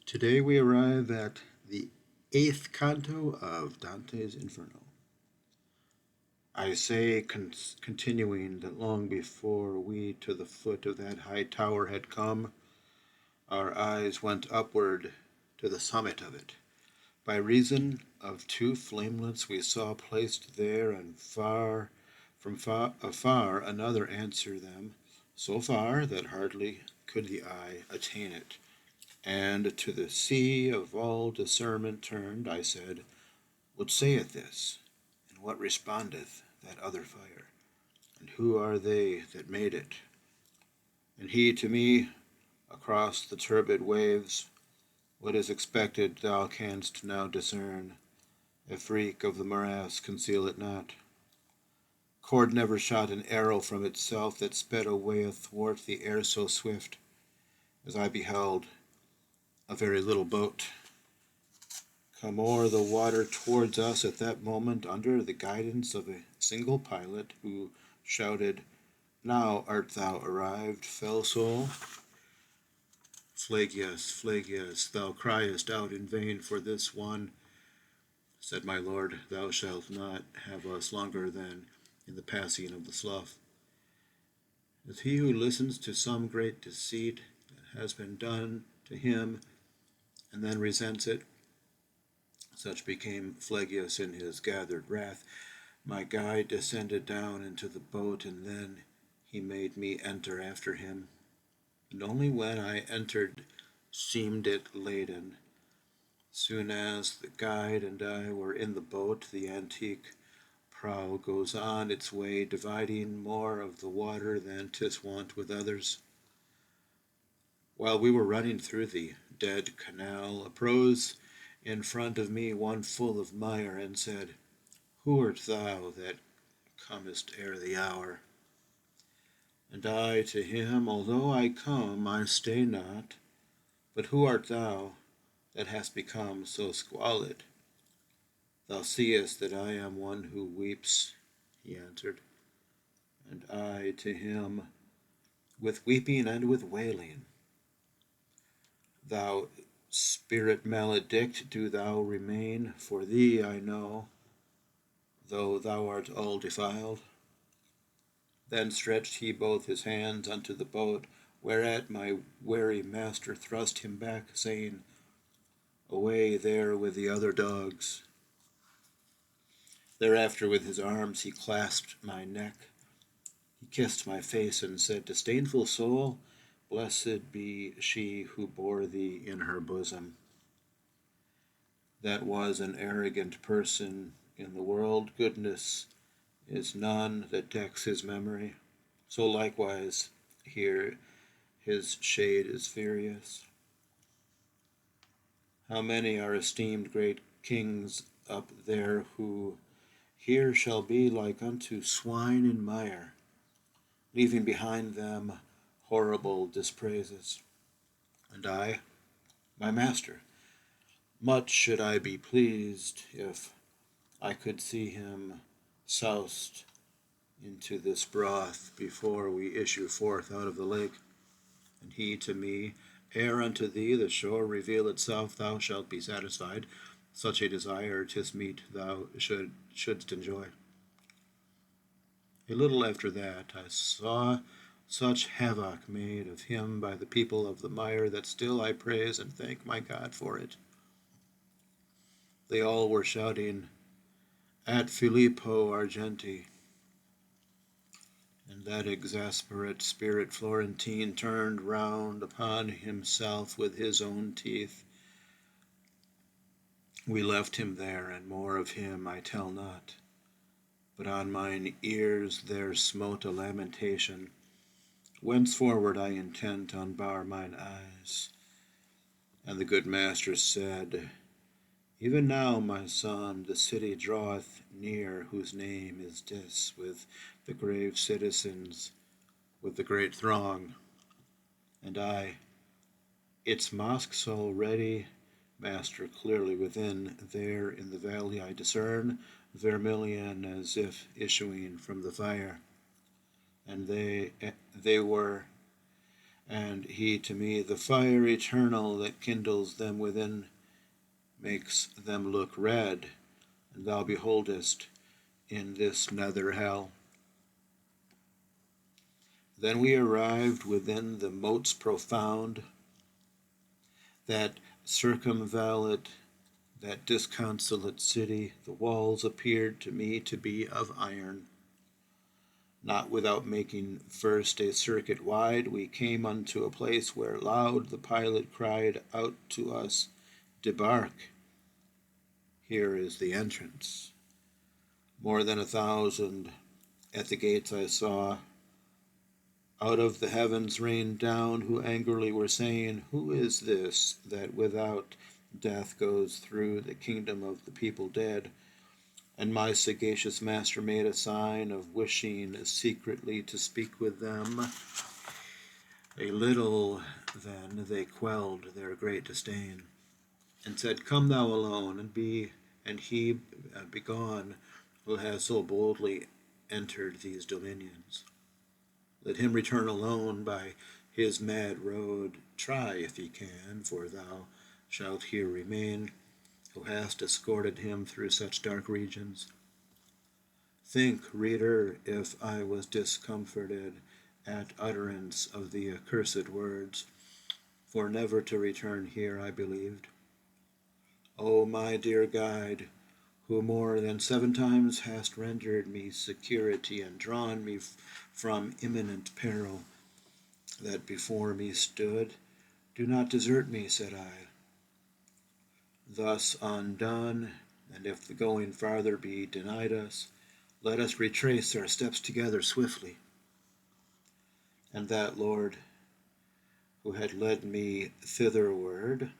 Today we arrive at the eighth canto of Dante's Inferno. I say, continuing, that long before we to the foot of that high tower had come, our eyes went upward to the summit of it, by reason of two flamelets we saw placed there, and afar another answer them, so far that hardly could the eye attain it. And to the sea of all discernment turned, I said, what saith this? And what respondeth that other fire? And who are they that made it? And he to me, across the turbid waves, what is expected thou canst now discern. A freak of the morass, conceal it not. Cord never shot an arrow from itself that sped away athwart the air so swift, as I beheld a very little boat come o'er the water towards us at that moment under the guidance of a single pilot who shouted, now art thou arrived, fell soul. Flagius, Flagius, thou criest out in vain for this one. Said my lord, thou shalt not have us longer than in the passing of the slough. As he who listens to some great deceit that has been done to him and then resents it, such became Flagius in his gathered wrath. My guide descended down into the boat, and then he made me enter after him. And only when I entered seemed it laden. Soon as the guide and I were in the boat, the antique prow goes on its way, dividing more of the water than 'tis wont with others. While we were running through the dead canal, uprose in front of me one full of mire, and said, who art thou that comest ere the hour? And I to him, although I come, I stay not. But who art thou that hast become so squalid? Thou seest that I am one who weeps, he answered. And I to him, with weeping and with wailing. Thou spirit maledict, do thou remain, for thee I know, though thou art all defiled. Then stretched he both his hands unto the boat, whereat my wary master thrust him back, saying, away there with the other dogs. Thereafter with his arms he clasped my neck. He kissed my face and said, disdainful soul, blessed be she who bore thee in her bosom. That was an arrogant person in the world. Goodness is none that decks his memory. So likewise here his shade is furious. How many are esteemed great kings up there, who here shall be like unto swine in mire, leaving behind them horrible dispraises. And I, my master, much should I be pleased if I could see him soused into this broth before we issue forth out of the lake. And he to me, ere unto thee the shore reveal itself, thou shalt be satisfied. Such a desire 'tis meet thou shouldst enjoy. A little after that I saw such havoc made of him by the people of the mire that still I praise and thank my God for it. They all were shouting, at Filippo Argenti. And that exasperate spirit Florentine turned round upon himself with his own teeth. We left him there, and more of him I tell not. But on mine ears there smote a lamentation. Whenceforward I intend to unbar mine eyes. And the good master said, even now, my son, the city draweth near, whose name is Dis, with the grave citizens, with the great throng. And I, its mosques already, master, clearly within, there in the valley I discern vermilion as if issuing from the fire. And they were And he to me, the fire eternal that kindles them within, makes them look red, and thou beholdest in this nether hell. Then we arrived within the moats profound that circumvallate that disconsolate city. The walls appeared to me to be of iron. Not without making first a circuit wide, we came unto a place where loud the pilot cried out to us, Debark, here is the entrance. More than 1,000 at the gates I saw, out of the heavens rained down, who angrily were saying, Who is this that without death goes through the kingdom of the people dead? And my sagacious master made a sign of wishing secretly to speak with them. A little then they quelled their great disdain, and said, Come thou alone, and he begone, who has so boldly entered these dominions. Let him return alone by his mad road. Try if he can, for thou shalt here remain, who hast escorted him through such dark regions. Think, reader, if I was discomforted at utterance of the accursed words, for never to return here I believed. O my dear guide, who more than 7 times hast rendered me security and drawn me from imminent peril that before me stood, do not desert me, said I. Thus undone, and if the going farther be denied us, let us retrace our steps together swiftly. And that Lord, who had led me thitherward,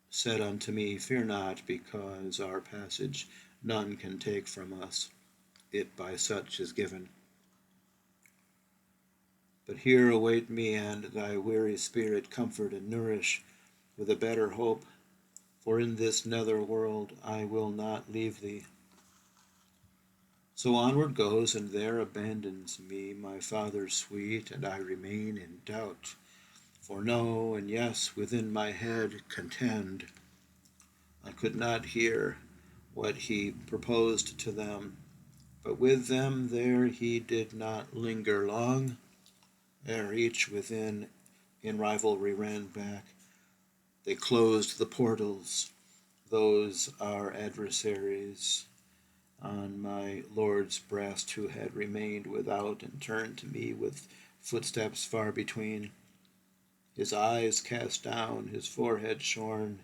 said unto me, Fear not, because our passage none can take from us, it by such is given. But here await me and thy weary spirit comfort and nourish with a better hope, for in this nether world I will not leave thee. So onward goes, and there abandons me my Father sweet, and I remain in doubt. For no, and yes, within my head contend. I could not hear what he proposed to them, but with them there he did not linger long, ere each within in rivalry ran back. They closed the portals, those our adversaries, on my Lord's breast, who had remained without, and turned to me with footsteps far between. His eyes cast down, his forehead shorn,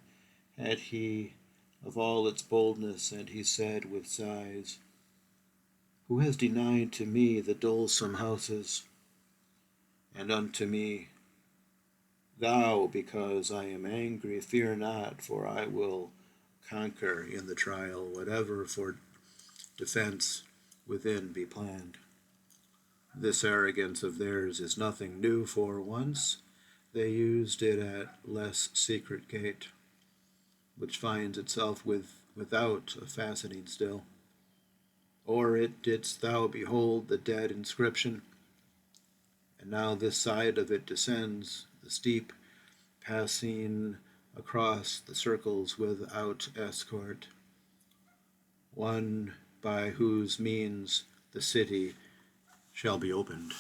had he of all its boldness, and he said with sighs, Who has denied to me the dolesome houses? And unto me, Thou, because I am angry, fear not, for I will conquer in the trial, whatever for defense within be planned. This arrogance of theirs is nothing new, for once they used it at less secret gate, which finds itself without a fastening still. O'er it didst thou behold the dead inscription, and now this side of it descends, the steep, passing across the circles without escort, one by whose means the city shall be opened.